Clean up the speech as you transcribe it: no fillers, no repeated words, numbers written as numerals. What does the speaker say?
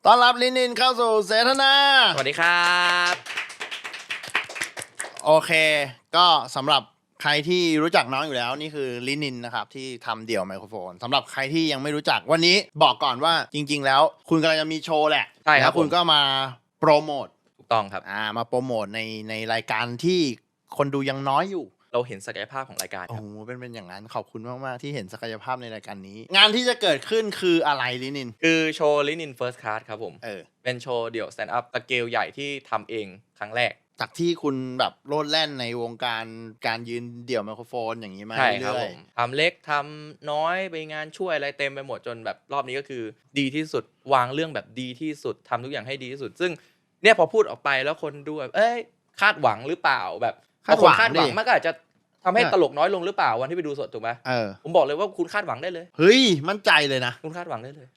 ต้อนรับลินินเข้าสู่เสทนาสวัสดีครับโอเคก็สำหรับใครที่รู้จักน้องอยู่แล้วนี่คือลินินนะครับที่ทำเดี่ยวไมโครโฟนสำหรับใครที่ยังไม่รู้จักวันนี้บอกก่อนว่าจริงๆแล้วคุณกำลังจะมีโชว์แหละใช่ครับ แล้วคุณก็มาโปรโมทถูกต้องครับมาโปรโมทในรายการที่คนดูยังน้อยอยู่เราเห็นศักยภาพของรายการค โอ้ รับ โหเป็นอย่างนั้นขอบคุณมากๆที่เห็นศักยภาพในรายการนี้งานที่จะเกิดขึ้นคืออะไรลินินคือโชว์ลินินเฟิร์สคลาสครับผมเออเป็นโชว์เดี่ยวสแตนด์อัพสเกลใหญ่ที่ทำเองครั้งแรกจากที่คุณแบบโลดแล่นในวงการยืนเดี่ยวไมโครโฟนอย่างนี้มาใช่ครับ เรื่ ผ อย มทำเล็กทำน้อยไปงานช่วยอะไรเต็มไปหมดจนแบบรอบนี้ก็คือดีที่สุดวางเรื่องแบบดีที่สุดทำทุกอย่างให้ดีที่สุด ซึ่งเนี่ยพอพูดออกไปแล้วคนดูแบบคาดหวังหรือเปล่าแบบ คาดหวัง คาดหวัง ดิ มันก็อาจจะทำให้ตลกน้อยลงหรือเปล่าวันที่ไปดูสดถูกไหม เออ ผมบอกเลยว่าคุณคาดหวังได้เลย เฮ้ยมั่นใจเลยนะ คุณคาดหวังได้เลย